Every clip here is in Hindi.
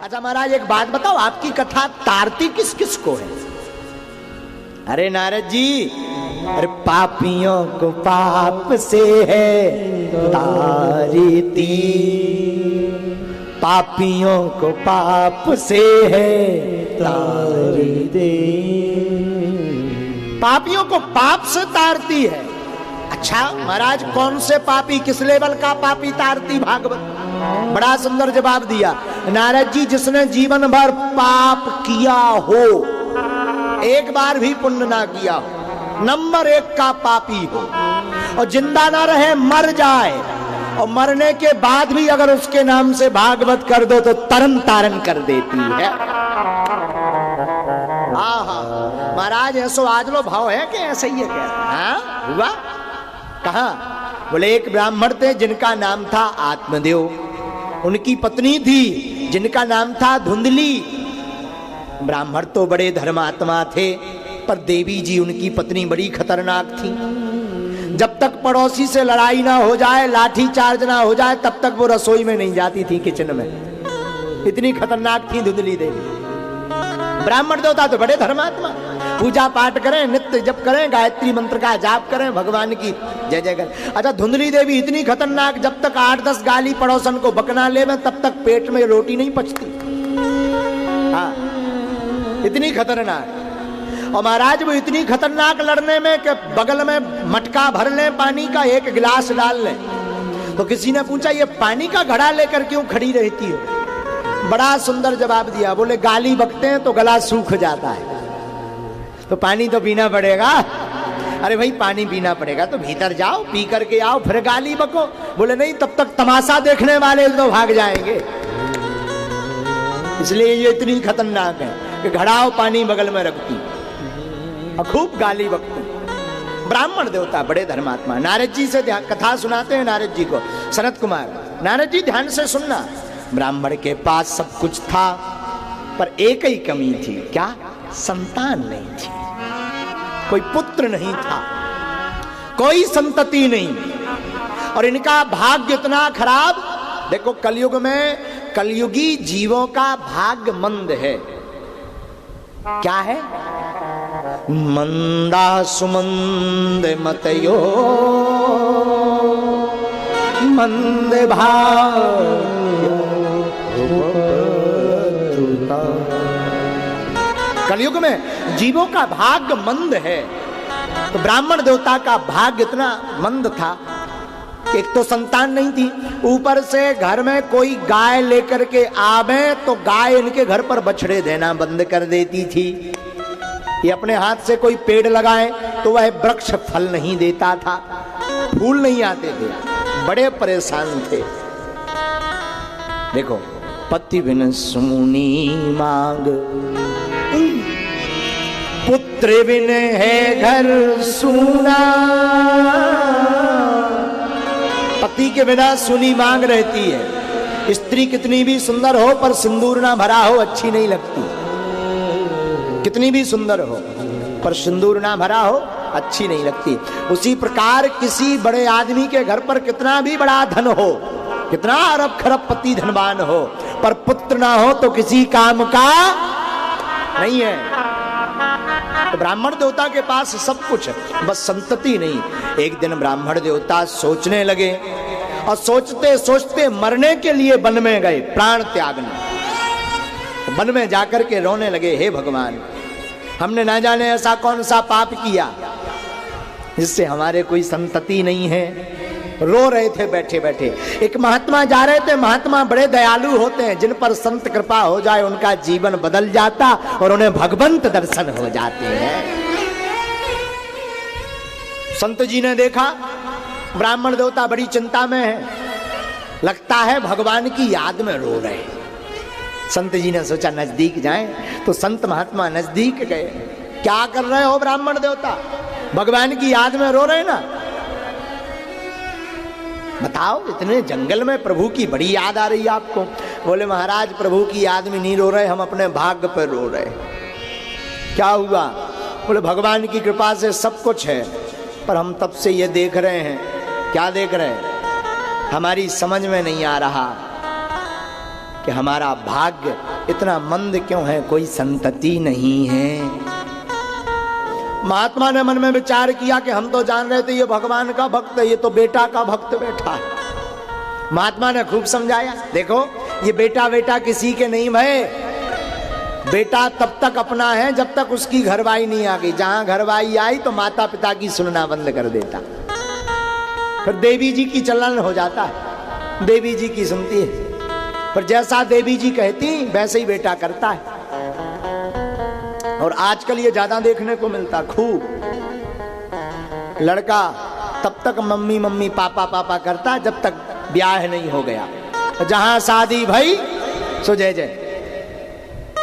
अच्छा महाराज एक बात बताओ, आपकी कथा तारती किस किस को है? अरे नारद जी, अरे पापियों को पाप से है तारती, पापियों को पाप से है तारती, पापियों को पाप से तारती है। अच्छा महाराज कौन से पापी, किस लेवल का पापी तारती भागवत? बड़ा सुंदर जवाब दिया नारद जी, जिसने जीवन भर पाप किया हो, एक बार भी पुण्य ना किया हो, नंबर 1 का पापी हो, और जिंदा ना रहे मर जाए, और मरने के बाद भी अगर उसके नाम से भागवत कर दो तो तरन तारन कर देती है। महाराज ऐसो आज लो भाव है कि ऐसा ही है क्या? हाँ हुआ कहा? बोले एक ब्राह्मण थे जिनका नाम था आत्मदेव, उनकी पत्नी थी जिनका नाम था धुंधली। ब्राह्मण तो बड़े धर्मात्मा थे, पर देवी जी उनकी पत्नी बड़ी खतरनाक थी। जब तक पड़ोसी से लड़ाई ना हो जाए, लाठी चार्ज ना हो जाए, तब तक वो रसोई में नहीं जाती थी, किचन में। इतनी खतरनाक थी धुंधली देवी। ब्राह्मण देवता तो बड़े धर्मात्मा, पूजा पाठ करें, नित्य जप करें, गायत्री मंत्र का जाप करें, भगवान की जय जय करें। अच्छा धुंधली देवी इतनी खतरनाक, जब तक 8-10 गाली पड़ोसन को बकना ले में, तब तक पेट में रोटी नहीं पचती। हाँ इतनी खतरनाक। और महाराज वो इतनी खतरनाक लड़ने में कि बगल में मटका भर लें पानी का, 1 गिलास डाल लें, तो किसी ने पूछा ये पानी का घड़ा लेकर क्यों खड़ी रहती हो? बड़ा सुंदर जवाब दिया, बोले गाली बकते हैं तो गला सूख जाता है, तो पानी तो पीना पड़ेगा। अरे भाई पानी पीना पड़ेगा तो भीतर जाओ, पी करके आओ, फिर गाली बको। बोले नहीं, तब तक तमाशा देखने वाले तो भाग जाएंगे। इसलिए ये इतनी खतरनाक है कि घड़ाओ पानी बगल में रखती और खूब गाली बकती। ब्राह्मण देवता बड़े धर्मात्मा। नारद जी से कथा सुनाते हैं नारद जी को सनत कुमार। नारद जी ध्यान से सुनना, ब्राह्मण के पास सब कुछ था, पर एक ही कमी थी। क्या? संतान नहीं थी, कोई पुत्र नहीं था, कोई संतति नहीं। और इनका भाग्य इतना खराब, देखो कलयुग में कलयुगी जीवों का भाग्य मंद है। क्या है? मंदा सुमंद मतयो मंद भाग्य। कलयुग में जीवों का भाग्य मंद है। तो ब्राह्मण देवता का भाग्य इतना मंद था कि एक तो संतान नहीं थी, ऊपर से घर में कोई गाय लेकर के आवे तो गाय इनके घर पर बछड़े देना बंद कर देती थी। ये अपने हाथ से कोई पेड़ लगाए तो वह वृक्ष फल नहीं देता था, फूल नहीं आते थे, बड़े परेशान थे। देखो पति बिन सुनी मांग, पुत्र बिन है घर सूना। पति के बिना सुनी मांग रहती है। स्त्री कितनी भी सुंदर हो पर सिंदूर ना भरा हो अच्छी नहीं लगती। कितनी भी सुंदर हो पर सिंदूर ना भरा हो अच्छी नहीं लगती। उसी प्रकार किसी बड़े आदमी के घर पर कितना भी बड़ा धन हो, कितना अरब खरब पति धनवान हो, पर पुत्र ना हो तो किसी काम का नहीं है। तो ब्राह्मण देवता के पास सब कुछ है, बस संतति नहीं। एक दिन ब्राह्मण देवता सोचने लगे, और सोचते सोचते मरने के लिए वन में गए, प्राण त्यागने। वन में जाकर के रोने लगे, हे भगवान हमने ना जाने ऐसा कौन सा पाप किया जिससे हमारे कोई संतति नहीं है। रो रहे थे बैठे बैठे। एक महात्मा जा रहे थे। महात्मा बड़े दयालु होते हैं, जिन पर संत कृपा हो जाए उनका जीवन बदल जाता और उन्हें भगवंत दर्शन हो जाते हैं। संत जी ने देखा ब्राह्मण देवता बड़ी चिंता में है, लगता है भगवान की याद में रो रहे। संत जी ने सोचा नजदीक जाएं, तो संत महात्मा नजदीक गए। क्या कर रहे हो ब्राह्मण देवता? भगवान की याद में रो रहे ना? बताओ, इतने जंगल में प्रभु की बड़ी याद आ रही है आपको। बोले महाराज प्रभु की याद में नहीं रो रहे, हम अपने भाग्य पर रो रहे। क्या हुआ? बोले भगवान की कृपा से सब कुछ है, पर हम तब से ये देख रहे हैं। क्या देख रहे हैं? हमारी समझ में नहीं आ रहा। कि हमारा भाग्य इतना मंद क्यों है, कोई संतति नहीं है। महात्मा ने मन में विचार किया कि हम तो जान रहे थे ये भगवान का भक्त है, ये तो बेटा का भक्त बैठा है। महात्मा ने खूब समझाया, देखो ये बेटा बेटा किसी के नहीं भय, बेटा तब तक अपना है जब तक उसकी घरवाई नहीं आ गई। जहां घरवाई आई तो माता पिता की सुनना बंद कर देता, फिर देवी जी की चलन हो जाता है, देवी जी की सुनती है, पर जैसा देवी जी कहती वैसे ही बेटा करता है। और आजकल ये ज्यादा देखने को मिलता, खूब लड़का तब तक मम्मी मम्मी पापा पापा करता जब तक ब्याह नहीं हो गया, जहां शादी भई सो जय जय।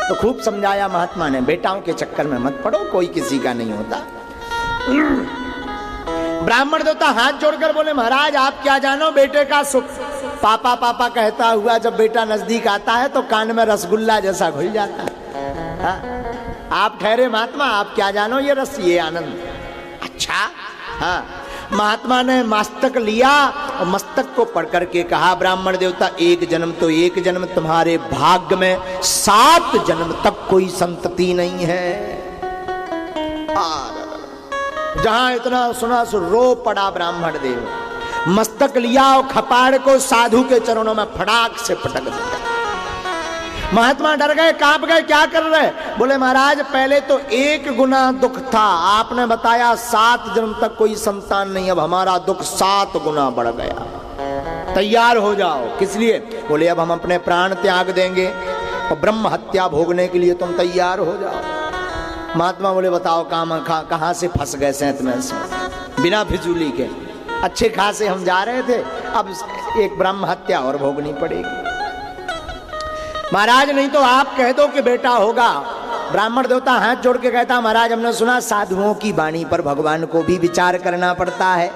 तो खूब समझाया महात्मा ने, बेटाओं के चक्कर में मत पड़ो, कोई किसी का नहीं होता। ब्राह्मण देवता हाथ जोड़कर बोले, महाराज आप क्या जानो बेटे का सुख। पापा पापा कहता हुआ जब बेटा नजदीक आता है तो कान में रसगुल्ला जैसा घुल जाता है। हाँ? आप ठहरे महात्मा, आप क्या जानो ये रस, ये आनंद। अच्छा हाँ। महात्मा ने मस्तक लिया और मस्तक को पढ़ करके कहा, ब्राह्मण देवता एक जन्म तो एक जन्म, तुम्हारे भाग्य में 7 जन्म तक कोई संतति नहीं है। जहां इतना सुना सो रो पड़ा ब्राह्मण देव, मस्तक लिया और खपाड़ को साधु के चरणों में फटाक से पटक दिया। महात्मा डर गए, कांप गए, क्या कर रहे? बोले महाराज पहले तो 1 गुना दुख था, आपने बताया 7 जन्म तक कोई संतान नहीं, अब हमारा दुख 7 गुना बढ़ गया, तैयार हो जाओ। किस लिए? बोले अब हम अपने प्राण त्याग देंगे और ब्रह्म हत्या भोगने के लिए तुम तैयार हो जाओ। महात्मा बोले बताओ कहां से फंस गए सेंत में बिना फिजूली के, अच्छे खासे हम जा रहे थे, अब एक ब्रह्म हत्या और भोगनी पड़ेगी। महाराज नहीं तो आप कह दो कि बेटा होगा। ब्राह्मण देवता हाथ जोड़ के कहता, महाराज हमने सुना साधुओं की वाणी पर भगवान को भी विचार करना पड़ता है,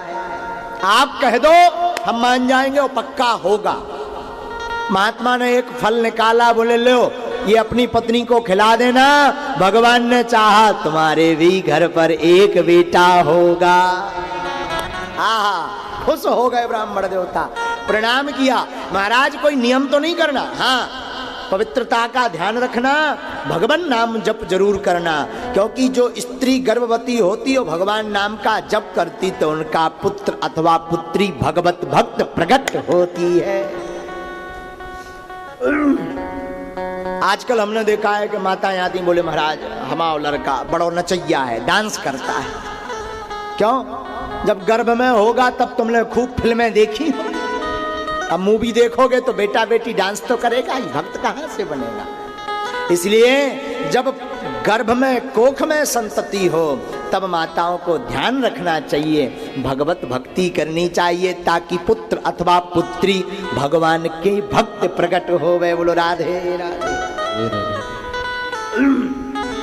आप कह दो हम मान जाएंगे और पक्का होगा। महात्मा ने एक फल निकाला, बोले लो ये अपनी पत्नी को खिला देना, भगवान ने चाहा तुम्हारे भी घर पर एक बेटा होगा। आहा, खुश हो गए ब्राह्मण देवता, प्रणाम किया। महाराज कोई नियम तो नहीं करना, हाँ पवित्रता का ध्यान रखना, भगवान नाम जप जरूर करना, क्योंकि जो स्त्री गर्भवती होती है भगवान नाम का जप करती तो उनका पुत्र अथवा पुत्री भगवत भक्त प्रकट होती है। आजकल हमने देखा है कि माता आती बोले महाराज हमारा लड़का बड़ा नचैया है, डांस करता है। क्यों? जब गर्भ में होगा तब तुमने खूब फिल्में देखी, अब मूवी देखोगे तो बेटा बेटी डांस तो करेगा ही, भक्त कहां से बनेगा। इसलिए जब गर्भ में कोख में संतति हो तब माताओं को ध्यान रखना चाहिए, भगवत भक्ति करनी चाहिए ताकि पुत्र अथवा पुत्री भगवान के भक्त प्रकट हो गए। बोलो राधे राधे।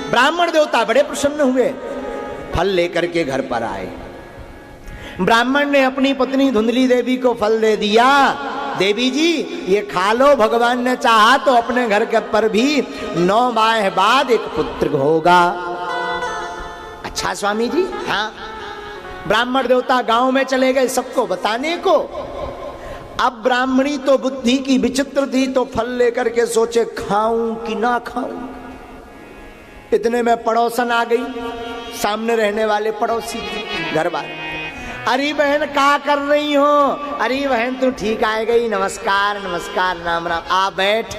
ब्राह्मण देवता बड़े प्रसन्न हुए, फल लेकर के घर पर आए। ब्राह्मण ने अपनी पत्नी धुंधली देवी को फल दे दिया, देवी जी ये खा लो, भगवान ने चाहा तो अपने घर के पर भी 9 माह बाद एक पुत्र होगा। अच्छा स्वामी जी, हाँ। ब्राह्मण देवता गांव में चले गए सबको बताने को। अब ब्राह्मणी तो बुद्धि की विचित्र थी, तो फल लेकर के सोचे खाऊं कि ना खाऊं। इतने में पड़ोसन आ गई, सामने रहने वाले पड़ोसी घर वाले, अरे बहन क्या कर रही हो? अरे बहन तू ठीक आ गई, नमस्कार नमस्कार, राम राम, आ बैठ।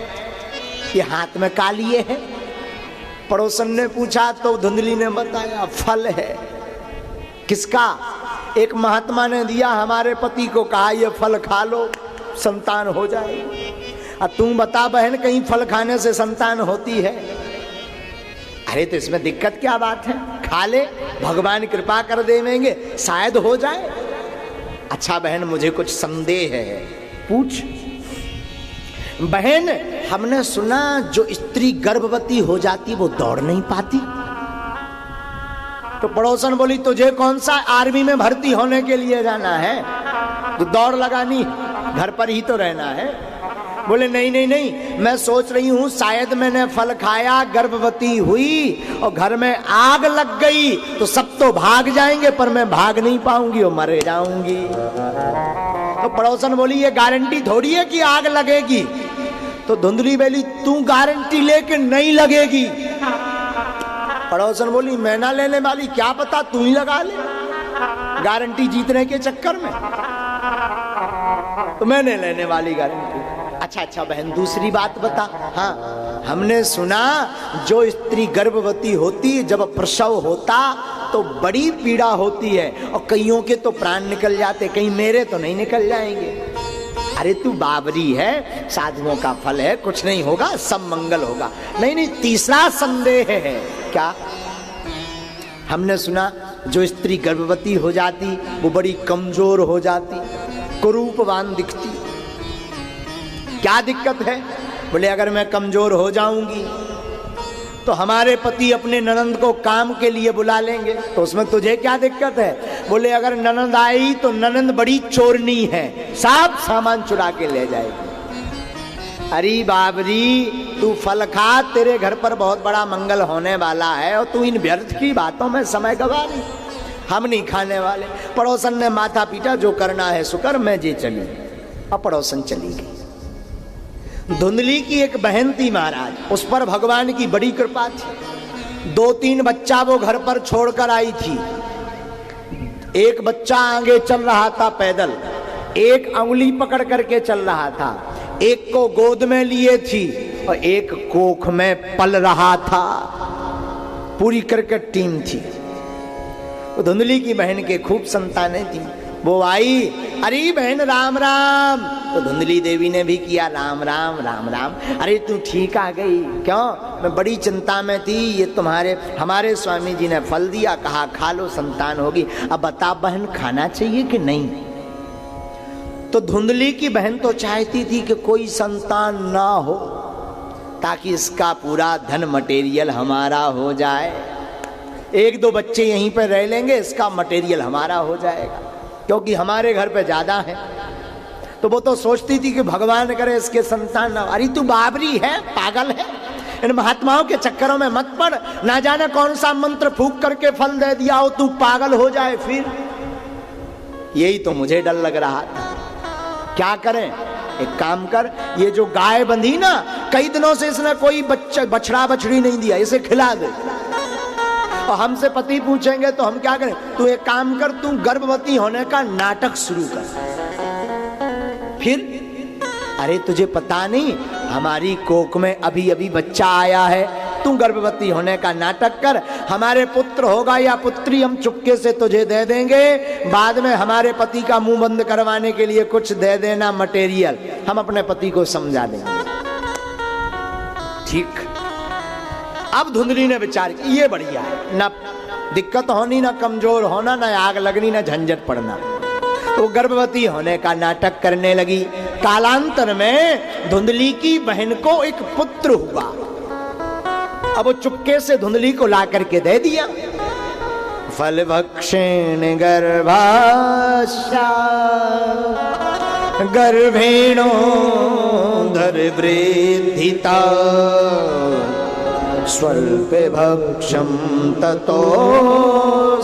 ये हाथ में का लिए है? पड़ोसन ने पूछा तो धुंधली ने बताया फल है। किसका? एक महात्मा ने दिया, हमारे पति को कहा ये फल खा लो संतान हो जाएगी। अब तू बता बहन कहीं फल खाने से संतान होती है? अरे तो इसमें दिक्कत क्या बात है, खा ले, भगवान कृपा कर देंगे, शायद हो जाए। अच्छा बहन मुझे कुछ संदेह है, पूछ। बहन हमने सुना जो स्त्री गर्भवती हो जाती वो दौड़ नहीं पाती। तो पड़ोसन बोली तुझे कौन सा आर्मी में भर्ती होने के लिए जाना है, तो दौड़ लगानी, घर पर ही तो रहना है। बोले नहीं नहीं नहीं, मैं सोच रही हूं शायद मैंने फल खाया, गर्भवती हुई और घर में आग लग गई तो सब तो भाग जाएंगे पर मैं भाग नहीं पाऊंगी और मर जाऊंगी। तो पड़ोसन बोली ये गारंटी थोड़ी है कि आग लगेगी। तो धुंधली बोली तू गारंटी लेके नहीं लगेगी। पड़ोसन बोली मैं ना लेने वाली, क्या पता तू ही लगा ले गारंटी जीतने के चक्कर में, तो मैंने लेने वाली गारंटी। अच्छा बहन दूसरी बात बता। हाँ, हमने सुना जो स्त्री गर्भवती होती जब प्रसव होता तो बड़ी पीड़ा होती है और कईयों के तो प्राण निकल जाते, कहीं मेरे तो नहीं निकल जाएंगे। अरे तू बाबरी है, साधुओं का फल है, कुछ नहीं होगा, सब मंगल होगा। नहीं, तीसरा संदेह है। क्या? हमने सुना जो स्त्री गर्भवती हो जाती वो बड़ी कमजोर हो जाती, कुरूपवान दिखती। क्या दिक्कत है? बोले अगर मैं कमजोर हो जाऊंगी तो हमारे पति अपने ननंद को काम के लिए बुला लेंगे, तो उसमें तुझे क्या दिक्कत है? बोले अगर ननंद आई तो ननंद बड़ी चोरनी है, सब सामान चुरा के ले जाएगी। अरे बाबरी तू फल खा, तेरे घर पर बहुत बड़ा मंगल होने वाला है और तू इन व्यर्थ की बातों में समय गवा रही। हम नहीं खाने वाले। पड़ोसन ने माथा पीटा, जो करना है सुकर, मैं जी चली। अब पड़ोसन चली गई। धुंधली की एक बहन थी महाराज, उस पर भगवान की बड़ी कृपा थी। 2-3 बच्चा वो घर पर छोड़कर आई थी। एक बच्चा आगे चल रहा था पैदल, एक अंगुली पकड़ करके चल रहा था, एक को गोद में लिए थी और एक कोख में पल रहा था। पूरी क्रिकेट टीम थी। तो धुंधली की बहन के खूब संतानें थी। वो आई, अरे बहन राम राम। तो धुंधली देवी ने भी किया राम राम राम राम। अरे तू ठीक आ गई? क्यों? मैं बड़ी चिंता में थी, ये हमारे स्वामी जी ने फल दिया, कहा खा लो संतान होगी। अब बता बहन खाना चाहिए कि नहीं? तो धुंधली की बहन तो चाहती थी कि कोई संतान ना हो ताकि इसका पूरा धन मटेरियल हमारा हो जाए। 1-2 बच्चे यहीं पर रह लेंगे, इसका मटेरियल हमारा हो जाएगा, क्योंकि हमारे घर पे ज्यादा है। तो वो तो सोचती थी कि भगवान करे इसके संतान ना। अरे तू बाबरी है, पागल है, इन महात्माओं के चक्करों में मत पड़। ना जाने कौन सा मंत्र फूंक करके फल दे दिया हो, तू पागल हो जाए फिर। यही तो मुझे डर लग रहा था। क्या करें? एक काम कर, ये जो गाय बंधी ना, कई दिनों से इसने कोई बछड़ा बछड़ी नहीं दिया, इसे खिला दे। और हमसे पति पूछेंगे तो हम क्या करें? तू एक काम कर, तू गर्भवती होने का नाटक शुरू कर। फिर अरे तुझे पता नहीं हमारी कोख में अभी अभी बच्चा आया है, तू गर्भवती होने का नाटक कर, हमारे पुत्र होगा या पुत्री हम चुपके से तुझे दे देंगे, बाद में हमारे पति का मुंह बंद करवाने के लिए कुछ दे देना मटेरियल, हम अपने पति को समझा देंगे। ठीक। अब धुंधली ने विचार किया, ये बढ़िया है, ना दिक्कत होनी, ना कमजोर होना, ना आग लगनी, ना झंझट पड़ना। तो गर्भवती होने का नाटक करने लगी। कालांतर में धुंधली की बहन को एक पुत्र हुआ। अब वो चुपके से धुंधली को ला करके दे दिया। फल भक्षेण गर्भाशा गर्भेणो धर्वृद्धिता स्वल्प भक्षम ततो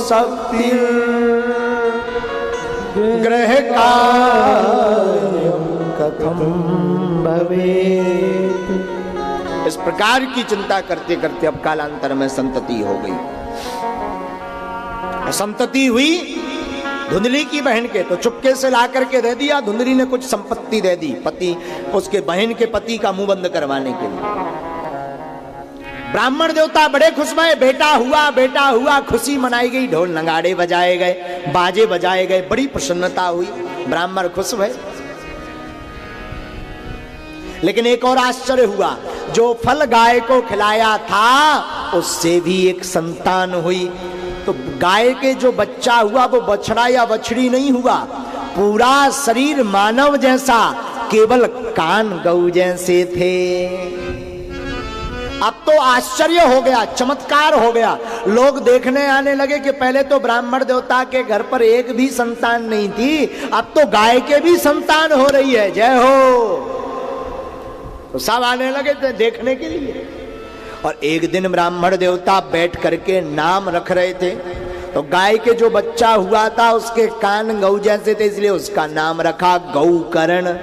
शक्ति ग्रह कार्यं कथम भवेत्। इस प्रकार की चिंता करते करते अब कालांतर में संतति हो गई। संतति हुई धुंधली की बहन के, तो चुपके से ला करके दे दिया। धुंधली ने कुछ संपत्ति दे दी पति, उसके बहन के पति का मुंह बंद करवाने के लिए। ब्राह्मण देवता बड़े खुश हुए, बेटा हुआ, खुशी मनाई गई, ढोल नगाड़े बजाए गए, बाजे बजाए गए, बड़ी प्रसन्नता हुई, ब्राह्मण खुश हुए। लेकिन एक और आश्चर्य हुआ, जो फल गाय को खिलाया था उससे भी एक संतान हुई। तो गाय के जो बच्चा हुआ वो बछड़ा या बछड़ी नहीं हुआ, पूरा शरीर मानव जैसा, केवल कान गऊ जैसे थे। अब तो आश्चर्य हो गया, चमत्कार हो गया। लोग देखने आने लगे कि पहले तो ब्राह्मण देवता के घर पर एक भी संतान नहीं थी, अब तो गाय के भी संतान हो रही है, जय हो। तो सब आने लगे थे देखने के लिए। और एक दिन ब्राह्मण देवता बैठ करके नाम रख रहे थे, तो गाय के जो बच्चा हुआ था उसके कान गऊ जैसे थे, इसलिए उसका नाम रखा गौकर्ण।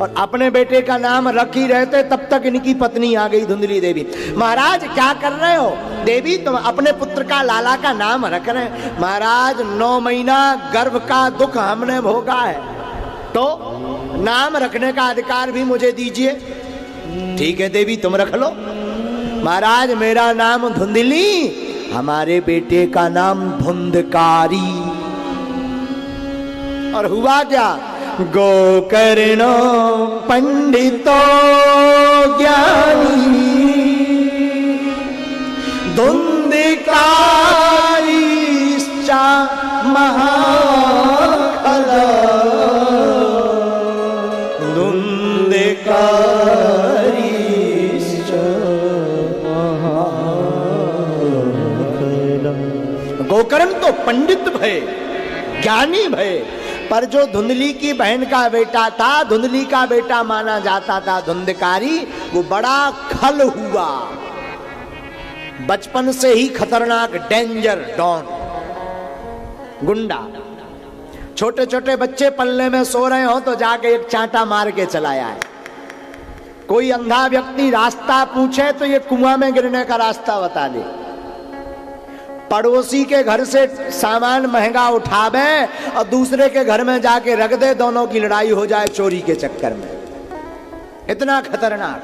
और अपने बेटे का नाम रख ही रहते, तब तक इनकी पत्नी आ गई धुंधली देवी। महाराज क्या कर रहे हो? देवी तुम अपने पुत्र का, लाला का नाम रख रहे हैं। महाराज 9 महीना गर्भ का दुख हमने भोगा है, तो नाम रखने का अधिकार भी मुझे दीजिए। ठीक है देवी तुम रख लो। महाराज मेरा नाम धुंधली, हमारे बेटे का नाम धुंधकारी। और हुआ क्या? गोकर्णो पंडितो ज्ञानी धुंधकारीश्च महाखल धुंधकारीश्च महाखल। गोकर्ण तो पंडित भय, ज्ञानी भय, पर जो धुंधली की बहन का बेटा था, धुंधली का बेटा माना जाता था धुंधकारी, वो बड़ा खल हुआ। बचपन से ही खतरनाक, डेंजर, डॉन, गुंडा। छोटे छोटे बच्चे पल्ले में सो रहे हो तो जाके एक चांटा मार के चलाया है। कोई अंधा व्यक्ति रास्ता पूछे तो ये कुआं में गिरने का रास्ता बता दे। पड़ोसी के घर से सामान महंगा उठावे और दूसरे के घर में जाके रख दे, दोनों की लड़ाई हो जाए चोरी के चक्कर में। इतना खतरनाक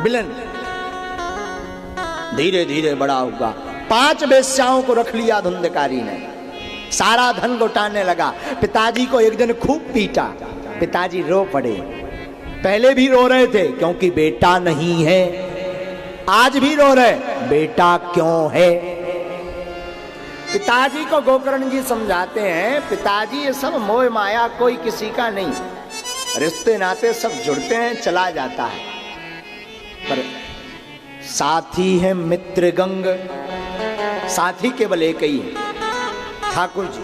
विलन। धीरे धीरे बड़ा हुआ, 5 वेश्याओं को रख लिया धुंधकारी ने, सारा धन लुटाने लगा। पिताजी को एक दिन खूब पीटा, पिताजी रो पड़े। पहले भी रो रहे थे क्योंकि बेटा नहीं है, आज भी रो रहे, बेटा क्यों है। पिताजी को गोकर्ण जी समझाते हैं, पिताजी ये सब मोह माया कोई किसी का नहीं, रिश्ते नाते सब जुड़ते हैं, चला जाता है, पर साथी है मित्र गंग, साथी केवल एक ही है, ठाकुर जी।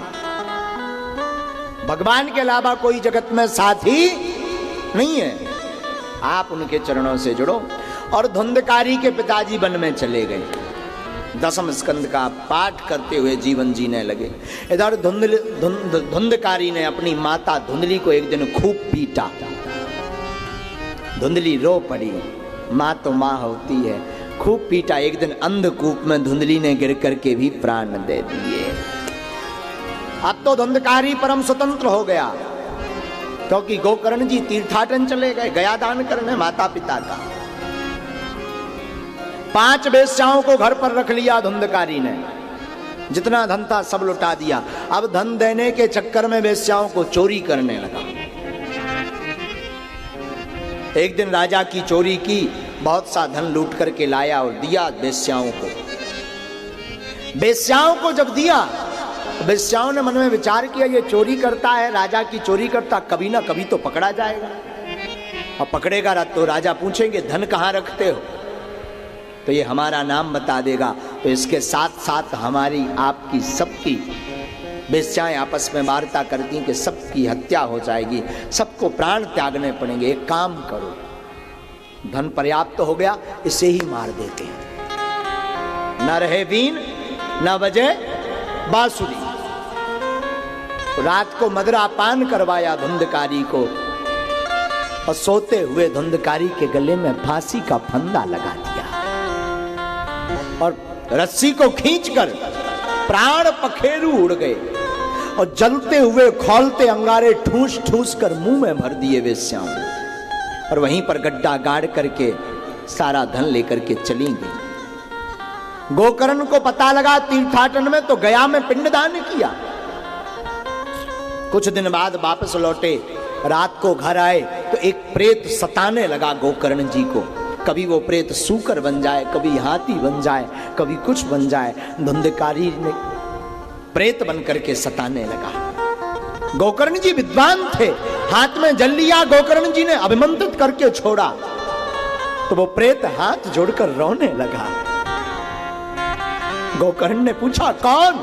भगवान के अलावा कोई जगत में साथी नहीं है। आप उनके चरणों से जुड़ो। और धुंधकारी के पिताजी वन में चले गए, 10वें स्कंद का पाठ करते हुए जीवन जीने लगे। इधर धुंधकारी ने अपनी माता धुंधली को एक दिन खूब पीटा। धुंधली रो पड़ी, माँ तो माँ होती है, खूब पीटा। एक दिन अंधकूप में धुंधली ने गिर करके भी प्राण दे दिए। अब तो धुंधकारी परम स्वतंत्र हो गया, क्योंकि गोकर्ण जी तीर्थाटन चले गए, गया दान करने माता पिता का। 5 वेश्याओं को घर पर रख लिया धुंधकारी ने, जितना धन था सब लुटा दिया। अब धन देने के चक्कर में वेश्याओं को चोरी करने लगा। एक दिन राजा की चोरी की, बहुत सा धन लूट करके लाया और दिया वेश्याओं को। वेश्याओं को जब दिया, वेश्याओं ने मन में विचार किया, ये चोरी करता है, राजा की चोरी करता, कभी ना कभी तो पकड़ा जाएगा। और पकड़ेगा तो राजा पूछेंगे धन कहाँ रखते हो, तो ये हमारा नाम बता देगा। तो इसके साथ साथ हमारी आपकी सबकी वेश्याएं आपस में वार्ता करती कि सबकी हत्या हो जाएगी, सबको प्राण त्यागने पड़ेंगे। एक काम करो, धन पर्याप्त हो गया, इसे ही मार देते हैं। न रहे बीन न बजे बांसुरी। रात को मदरा पान करवाया धुंधकारी को, और सोते हुए धुंधकारी के गले में फांसी का फंदा लगा दिया, और रस्सी को खींचकर प्राण पखेरु उड़ गए, और जलते हुए खौलते अंगारे ठूस ठूस कर मुंह में भर दिए वेश्याओं, और वहीं पर गड्ढा गाड़ करके सारा धन लेकर के चली गई। गोकर्ण को पता लगा तीर्थाटन में, तो गया में पिंडदान किया। कुछ दिन बाद वापस लौटे, रात को घर आए तो एक प्रेत सताने लगा गोकर्ण जी को। कभी वो प्रेत सूकर बन जाए, कभी हाथी बन जाए, कभी कुछ बन जाए। धुंधकारी ने प्रेत बन करके सताने लगा। गोकर्ण जी विद्वान थे, हाथ में जल लिया, गोकर्ण जी ने अभिमंत्रित करके छोड़ा, तो वो प्रेत हाथ जोड़कर रोने लगा। गोकर्ण ने पूछा कौन?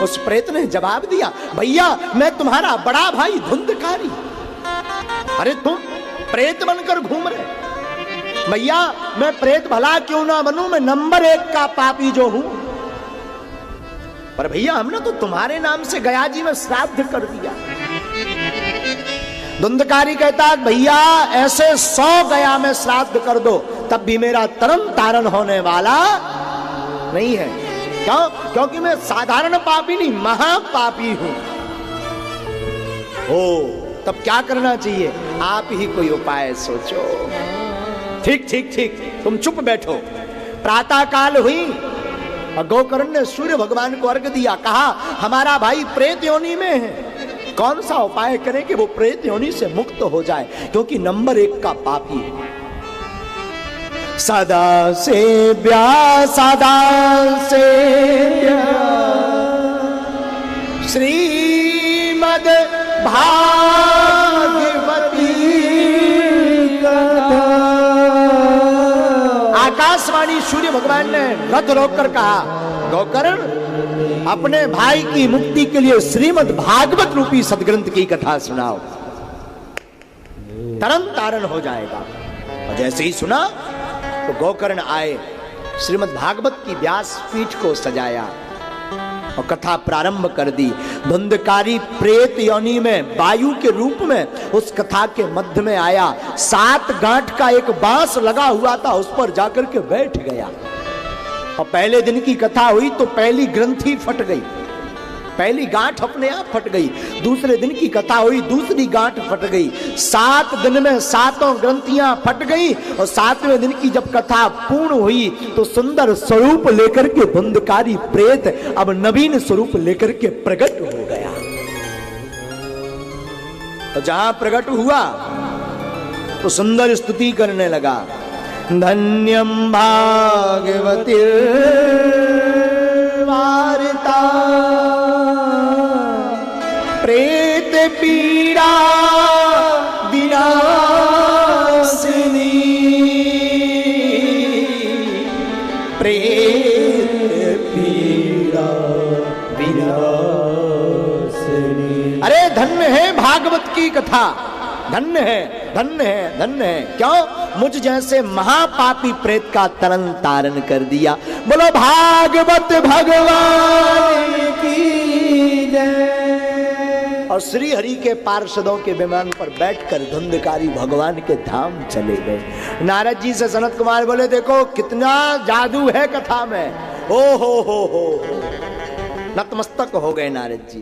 उस प्रेत ने जवाब दिया, भैया मैं तुम्हारा बड़ा भाई धुंधकारी। अरे तुम प्रेत बनकर घूम रहे? भैया मैं प्रेत भला क्यों ना बनूं, मैं नंबर 1 का पापी जो हूं, पर भैया हमने तो तुम्हारे नाम से गया जी में श्राद्ध कर दिया। धुंधकारी कहता है भैया ऐसे 100 गया में श्राद्ध कर दो तब भी मेरा तरन तारण होने वाला नहीं है। क्यों? क्योंकि मैं साधारण पापी नहीं, महापापी हूं। ओ तब क्या करना चाहिए? आप ही कोई उपाय सोचो। ठीक ठीक ठीक, तुम चुप बैठो। प्रातः काल हुई और गोकर्ण ने सूर्य भगवान को अर्घ दिया। कहा हमारा भाई प्रेत योनि में है, कौन सा उपाय करें कि वो प्रेत योनि से मुक्त हो जाए, क्योंकि नंबर 1 का पापी है। सदा से सदा से श्रीमद् भागवती कथा। आकाशवाणी सूर्य भगवान ने रथ रोककर कहा गोकर्ण अपने भाई की मुक्ति के लिए श्रीमद् भागवत रूपी सदग्रंथ की कथा सुनाओ, तरन तारण हो जाएगा। और जैसे ही सुना तो गोकर्ण आए, श्रीमद् भागवत की व्यास पीठ को सजाया और कथा प्रारंभ कर दी। धुंधकारी प्रेत योनि में वायु के रूप में उस कथा के मध्य में आया। 7 गांठ का एक बांस लगा हुआ था, उस पर जाकर के बैठ गया। और पहले दिन की कथा हुई तो पहली ग्रंथि फट गई, पहली गांठ अपने आप फट गई। दूसरे दिन की कथा हुई, दूसरी गांठ फट गई। 7 दिन में 7 ग्रंथियां फट गई। और 7वें दिन की जब कथा पूर्ण हुई तो सुंदर स्वरूप लेकर के धुंधकारी प्रेत अब नवीन स्वरूप लेकर के प्रकट हो गया। तो जहां प्रकट हुआ तो सुंदर स्तुति करने लगा। धन्यम भागवती वार्ता प्रेत पीड़ा विनाशिनी, प्रेत पीड़ा विनाशिनी। अरे धन्य है भागवत की कथा, धन्य है धन्य है धन्य है। क्यों? मुझ जैसे महापापी प्रेत का तरन तारण कर दिया। बोलो भागवत भगवान की जय। और श्री हरि के पार्षदों के विमान पर बैठकर धुंधकारी भगवान के धाम चले गए। नारद जी से सनत कुमार बोले देखो कितना जादू है कथा में। ओ हो नतमस्तक हो गए नारद जी।